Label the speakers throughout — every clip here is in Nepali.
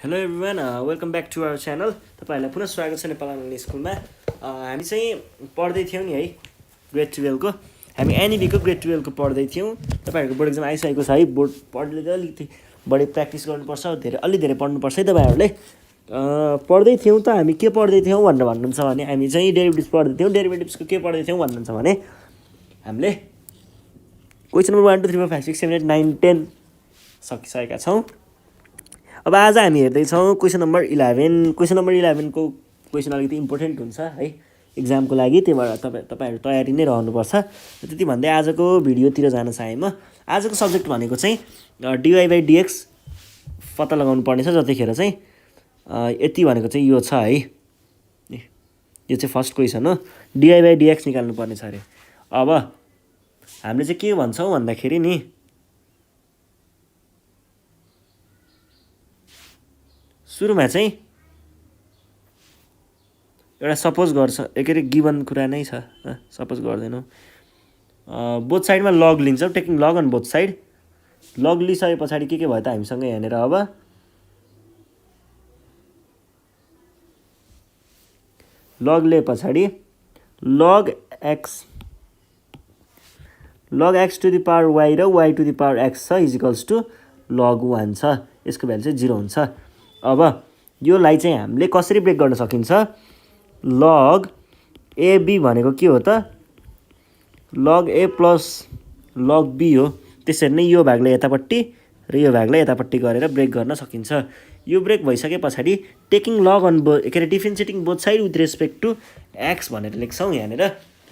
Speaker 1: Hello everyone, welcome back to our channel. तपाईहरुलाई पुनः स्वागत छ नेपाल अनलाइन स्कुलमा। हामी चाहिँ पढ्दै थियौं नि है ग्रेड 12 को। हामी NEB को ग्रेड 12 को पढ्दै थियौं। तपाईहरुको बोर्ड एक्जाम आइसकेको छ है। बोर्ड पढ्दै अलिकति बढी प्र्याक्टिस गर्नुपर्छ, अलि धेरै पढ्नुपर्छ है तपाईहरुले। पढ्दै थियौं त हामी के पढ्दै थियौं भनेर भन्नुहुन्छ भने हामी चाहिँ डेरिभेटिभ्स पढ्दै थियौं। डेरिभेटिभ्सको के पढ्दै थियौं भन्नुहुन्छ भने हामीले क्वेशन नम्बर 1 2 3 4 5 6 7 8 9 10 सकिसकेका छौं। अब आज हामी हेर्दै छौं क्वेशन नम्बर 11। क्वेशन नम्बर 11 को क्वेशन अलिकति इम्पोर्टेन्ट हुन्छ है एक्जामको लागि। त्यही भएर तपाईहरु तयारी नै रहनुपर्छ। त्यति भन्दै आजको भिडियोतिर जान चाहे म। आजको सब्जेक्ट भनेको चाहिँ dy/dx पत्ता लगाउनु पर्ने छ। जतिखेर चाहिँ यति भनेको चाहिँ यो छ है। यो चाहिँ फर्स्ट क्वेशन हो। dy/dx निकाल्नु पर्ने छ अरे। अब हामीले चाहिँ के भन्छौं भन्दाखेरि नि सुरुमा चाहिँ एउटा सपोज गर्छ एकै गिवन कुरा नै छ। सपोज गर्दैनौ बोथ साइडमा लग लिन्छौ। Taking log on both side. Log लिसके पछाडी के भयो त हामीसँग यहाँनेर अब लग ले पछाडी log x to the power y र y to the power x छ इज इक्वल्स टु log 1 छ। यसको भ्यालु चाहिँ 0 हुन्छ। अब योलाई चाहिँ हामीले कसरी ब्रेक गर्न सकिन्छ? log ab भनेको के हो त? log a plus log b हो। त्यसरी नै यो भागलाई यतापट्टि र यो भागलाई यतापट्टि गरेर ब्रेक गर्न सकिन्छ। यो ब्रेक भइसके पछाडी taking log on differentiating both side with respect to x भनेर लेख्छौं। यहाँनेर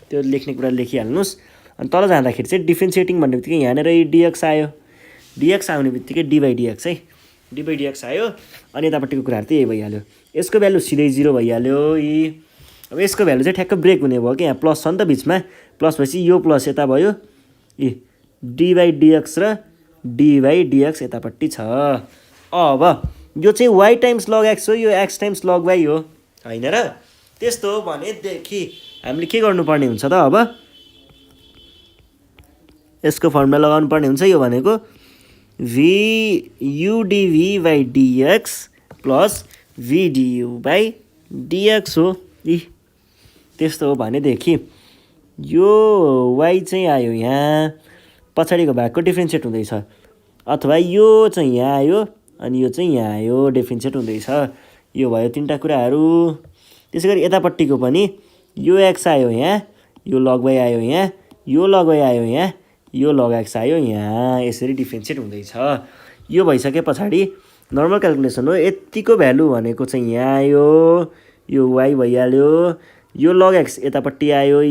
Speaker 1: त्यो लेख्ने कुरा लेखिहाल्नुस्। अनि तल जाँदाखेरि चाहिँ डिफरेन्सिएटिङ भन्ने बित्तिकै यहाँनेर dx आयो। dx आउने बित्तिकै d/dx है। d/dx आयो अनि यतापट्टिको कुराहरु त यही भइहाल्यो। यसको भ्यालु सिधै 0 भइहाल्यो। अब यसको भ्यालु चाहिँ ठ्याक्क ब्रेक हुने भयो कि यहाँ प्लस छ नि त बीचमा। प्लस भएपछि यो प्लस यता भयो। d/dx र d/dx यतापट्टि छ। अब यो चाहिँ y टाइम्स log x हो। यो x टाइम्स log y हो हैन र? त्यस्तो हो भनेदेखि हामीले के गर्नुपर्ने हुन्छ त? अब यसको फर्मुला लगाउनु पर्ने हुन्छ। यो भनेको v udv/dx plus v du/dx हो। त्यस्तो हो भनेदेखि यो y चाहिँ आयो यहाँ, पछाडिको भागको डिफरेन्सिएट हुँदैछ। अथवा यो चाहिँ यहाँ आयो अनि यो चाहिँ यहाँ आयो, डिफरेन्सिएट हुँदैछ। यो भयो तीनटा कुराहरु। त्यसैगरी यतापट्टिको पनि यो x आयो यहाँ, यो log y आयो यहाँ, यो log y आयो यहाँ, यो log x आयो यहाँ। यसरी डिफरेन्सिएट हुँदैछ। यो भइसके पछाडी नर्मल क्याल्कुलेसन हो। यतिको भ्यालु भनेको चाहिँ यहाँ आयो, यो y भइहाल्यो, यो log x यतापट्टि आयो।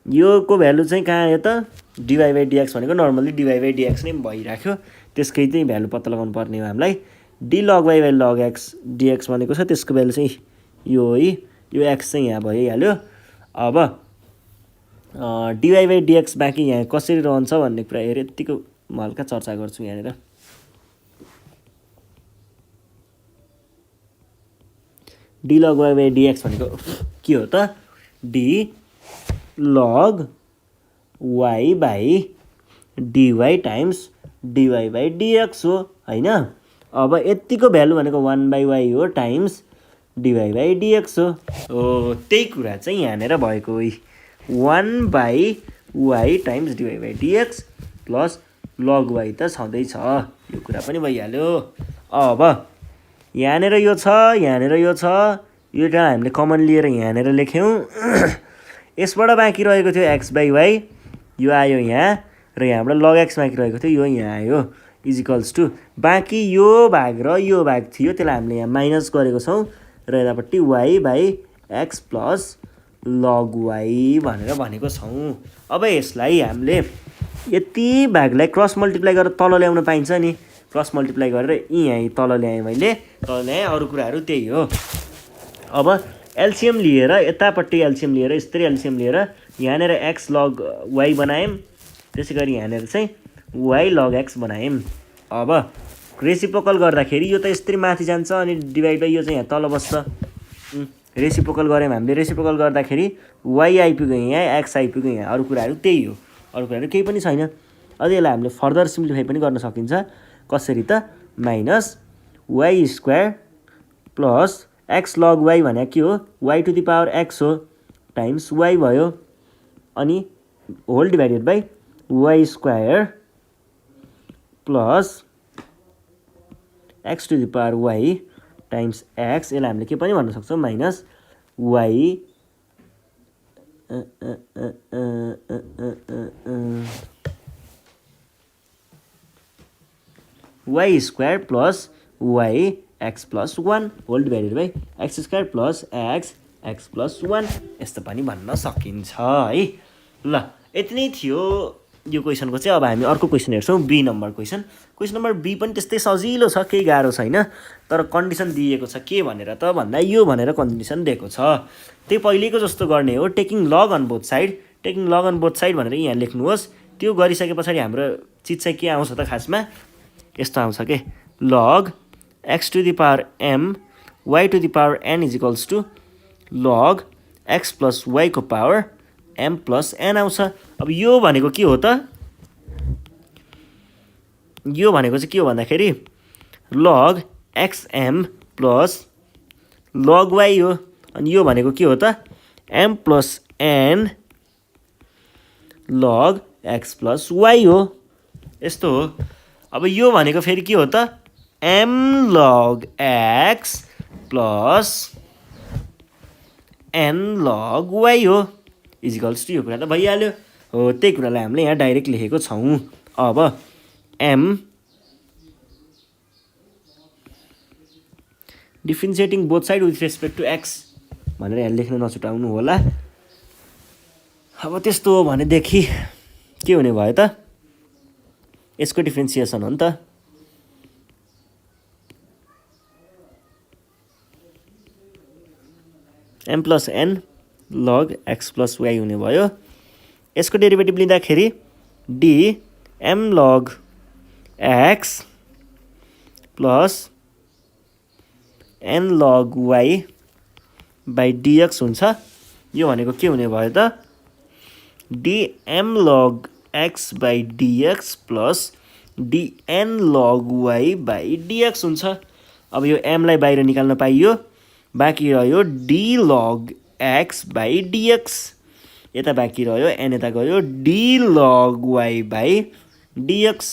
Speaker 1: यो को भ्यालु चाहिँ कहाँ आयो त? dy/dx भनेको नर्मली dy/dx नै भइराख्यो। त्यसकै चाहिँ भ्यालु पत्ता लगाउनु पर्ने हो हामीलाई। d log y log x dx भनेको छ, त्यसको भ्यालु चाहिँ यो है। यो x चाहिँ यहाँ भइहाल्यो। अब dy/dx बाँकी यहाँ कसरी रहन्छ भन्ने कुरा हेरे यतिको म हल्का चर्चा गर्छु यहाँनेर। d log y/dx भनेको के हो त? d log y/dy times dy/dx हो हैन? अब यतिको भ्यालु भनेको 1/y हो टाइम्स dy/dx हो। त्यही कुरा चाहिँ यहाँनेर भएको 1/y times dy/dx plus log y त छँदै छ। यो कुरा पनि भइहाल्यो। अब यहाँनेर यो छ, यहाँनेर यो छ। यो एउटा हामीले कमन लिएर यहाँनेर लेख्यौं। यसबाट बाँकी रहेको थियो x/y, यो आयो यहाँ र यहाँबाट log x बाँकी रहेको थियो, यो यहाँ आयो इज इक्वल्स टु बाँकी यो भाग र यो भाग थियो, त्यसलाई हामीले यहाँ माइनस गरेको छौं र यतापट्टि y/x प्लस log y भनेर भनेको छौं। अब यसलाई हामीले यति भागलाई क्रस मल्टिप्लाई गरेर तल ल्याउन पाइन्छ नि। क्रस मल्टिप्लाई गरेर यहाँ तल ल्याएँ मैले, तल ल्याएँ। अरु कुराहरु त्यही हो। अब एलसीएम लिएर यतापट्टि एलसीएम लिएर यसरी एलसीएम लिएर यहाँनेर x log y बनायौं। त्यसैगरी यहाँनेर चाहिँ y log x बनायौं। अब रेसिप्रोकल गर्दाखेरि यो त यसरी माथि जान्छ अनि डिभाइड बाइ यो चाहिँ यहाँ तल बस्छ। रेसिप्रोकल गर्यौं हामीले। रेसिप्रोकल गर्दाखेरि y आइपुग्यो यहाँ, x आइपुग्यो यहाँ। अरु कुराहरु त्यही हो। अरु कुराहरु केही पनि छैन। अझै यसलाई हामीले फर्दर सिम्प्लिफाई पनि गर्न सकिन्छ। कसरी त? Minus y square plus x log y भनेको के हो y to the power x हो टाइम्स वाइ भयो अनि whole divided by y square plus x to the power y times x यसलाई हामीले के पनि भन्न सक्छौँ minus y y square plus y x plus 1 whole divided by x square plus x plus 1 यस्तो पनि भन्न सकिन्छ है। ल यति नै थियो यो क्वेसनको चाहिँ। अब हामी अर्को क्वेसन हेर्छौँ B number question. Question number B पनि त्यस्तै सजिलो छ, केही गाह्रो छैन, तर कन्डिसन दिएको छ के भनेर त भन्दा यो भनेर कन्डिसन दिएको छ। त्यही पहिलेको जस्तो गर्ने हो, taking log on both side. Taking log on both side भनेर यहाँ लेख्नुहोस्। त्यो गरिसके पछाडि हाम्रो चिज चाहिँ के आउँछ त खासमा यस्तो आउँछ के log x to the power m y to the power n is equals to log x plus वाइको पावर एम प्लस एन आउँछ। अब यो भनेको के हो त, यो भनेको चाहिँ के हो भन्दाखेरि log x m plus log y हो। अनि यो भनेको के हो त m plus n log x plus y हो, यस्तो हो। अब यो भनेको फेरि के हो त m log x plus n log y हो इजिकल्स टु यो कुरा त भइहाल्यो हो। त्यही कुरालाई हामीले यहाँ डाइरेक्ट लेखेको छौँ। अब am differentiating both side with respect to x भनेर यहाँ लेख्न नछुटाउनु होला। अब त्यस्तो हो भनेदेखि के हुने भयो त यसको डिफ्रेन्सिएसन हो नि त m plus n log x plus y हुने भयो। यसको डेरिभेटिभ लिँदाखेरि d m log x plus n log y by dx हुन्छ। यो भनेको के हुने भयो त d m log x by dx plus dn log y by dx हुन्छ। अब यो एमलाई बाहिर निकाल्न पाइयो, बाँकी रह्यो d log x by dx, यता बाँकी रह्यो एन यता गयो d log y by dx.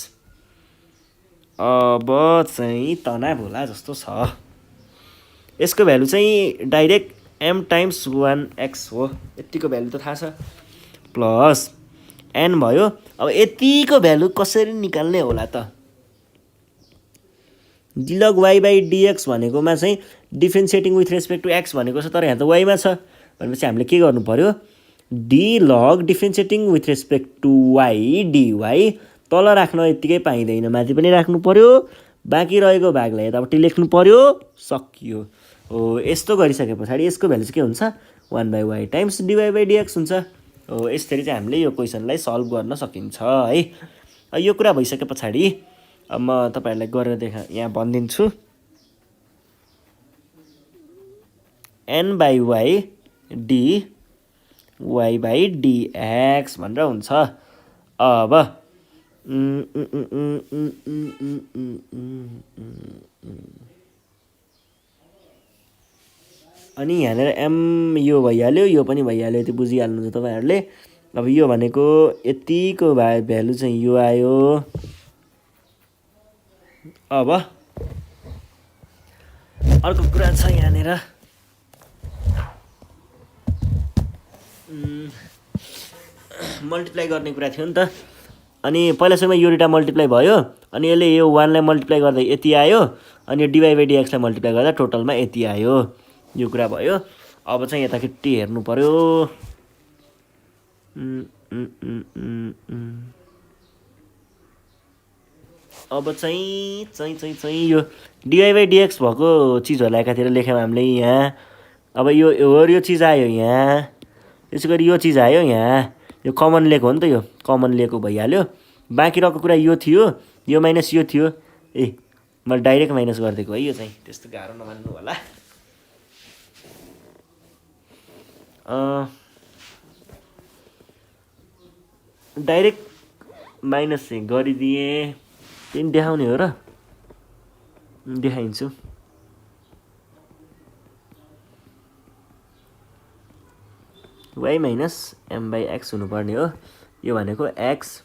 Speaker 1: अब चाहिँ तनाव होला जस्तो छ। यसको भ्यालु चाहिँ डाइरेक्ट एम टाइम्स 1x हो, यतिको भ्यालु त थाहा छ, प्लस एन भयो। अब यतिको भ्यालु कसरी निकाल्ने होला त d log y by dx भनेकोमा चाहिँ differentiating with respect to x भनेको छ, तर यहाँ त वाइमा छ भनेपछि हामीले के गर्नु पर्यो d log differentiating with respect to y dy तल राख्न यत्तिकै पाइँदैन, माथि पनि राख्नु पर्यो, बाँकी रहेको भागलाई यतापट्टि लेख्नु पर्यो, सकियो हो। यस्तो गरिसके पछाडि यसको भ्यालु चाहिँ के हुन्छ 1/y times dy by dx हुन्छ हो। यसरी चाहिँ हामीले यो क्वेसनलाई सल्भ गर्न सकिन्छ है। यो कुरा भइसके पछाडि अब म तपाईँहरूलाई गरेर यहाँ भनिदिन्छु n by y d y by dx भनेर हुन्छ। अब अनि यहाँनिर एम यो भइहाल्यो, यो पनि भइहाल्यो, यति बुझिहाल्नुहुन्छ तपाईँहरूले। अब यो भनेको यतिको भ्यालु चाहिँ यो आयो। अब अर्को कुरा छ यहाँनिर मल्टिप्लाई गर्ने कुरा थियो नि त। अनि पहिला सुरुमा यो दुइटा मल्टिप्लाई भयो, अनि यसले यो 1 लाई मल्टिप्लाई गर्दा यति आयो, अनि यो डिवाई बाई डिएक्सलाई मल्टिप्लाई गर्दा टोटलमा यति आयो, यो कुरा भयो। अब चाहिँ यताखेटि हेर्नु पर्यो। अब चाहिँ यो डिवाई बाई डिएक्स भएको चिजहरूलाई एकातिर लेख्यौँ हामीले यहाँ। अब यो चिज आयो यहाँ, त्यसै गरी यो चिज आयो यहाँ, यो कमन लिएको हो नि त, यो कमन लिएको भइहाल्यो। बाँकी रहेको कुरा यो थियो, यो माइनस यो थियो। ए मैले डाइरेक्ट माइनस गरिदिएको है, यो चाहिँ त्यस्तो गाह्रो नमान्नु होला। डाइरेक्ट माइनस चाहिँ गरिदिएँ, त्यही देखाउने हो र। देखाइन्छु। y minus m by x हुनुपर्ने हो। यो भनेको x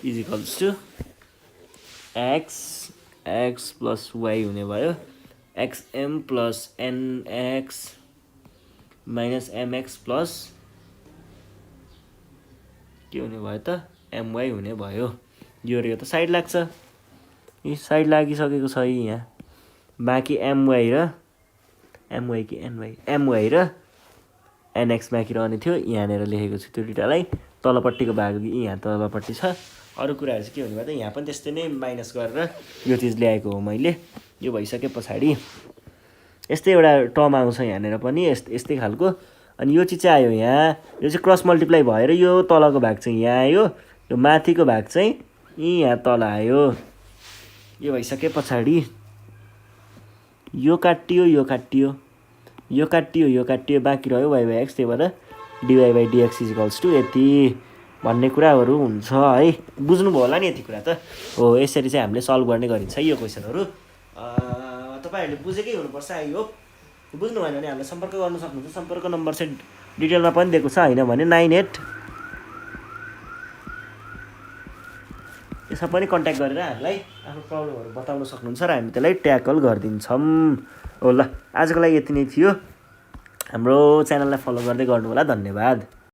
Speaker 1: is equals to x plus y हुने भयो xm plus nx minus mx plus के हुने भयो त my हुने भयो। यो र यो त साइड लाग्छ, यी साइड लागिसकेको छ यहाँ। बाँकी my र my कि ny my र nx बाँकी रहने थियो, यहाँनिर लेखेको छु त्यो दुइटालाई। तलपट्टिको भाग यहाँ तलपट्टि छ। अरू कुराहरू चाहिँ के हुने भयो त यहाँ पनि त्यस्तै नै माइनस गरेर यो चिज ल्याएको हो मैले। यो भइसके पछाडि यस्तै एउटा टर्म आउँछ यहाँनिर पनि यस्तै खालको। अनि यो चिज चाहिँ आयो यहाँ, यो चाहिँ क्रस मल्टिप्लाई भएर यो तलको भाग चाहिँ यहाँ आयो, यो माथिको भाग चाहिँ यहाँ तल आयो। यो भइसके पछाडि यो काटियो यो काटियो यो काटियो यो काटियो, बाँकी रह्यो y बाई एक्स। त्यही भएर dy by dx is equals to यति भन्ने कुराहरू हुन्छ है। बुझ्नुभयो होला नि यति कुरा त हो। यसरी चाहिँ हामीले सल्भ गर्ने गरिन्छ यो क्वेसनहरू। तपाईँहरूले बुझेकै हुनुपर्छ आई होप। बुझ्नु भएन भने हामीलाई सम्पर्क गर्न सक्नुहुन्छ। सम्पर्क नम्बर चाहिँ डिटेलमा पनि दिएको छ, होइन भने 98 यसमा पनि कन्ट्याक्ट गरेर हामीलाई आफ्नो प्रब्लमहरू बताउन सक्नुहुन्छ र हामी त्यसलाई ट्याकल गरिदिन्छौँ। हो ल, आजको लागि यति नै थियो। हाम्रो च्यानललाई फलो गर्दै गर्नु होला। धन्यवाद।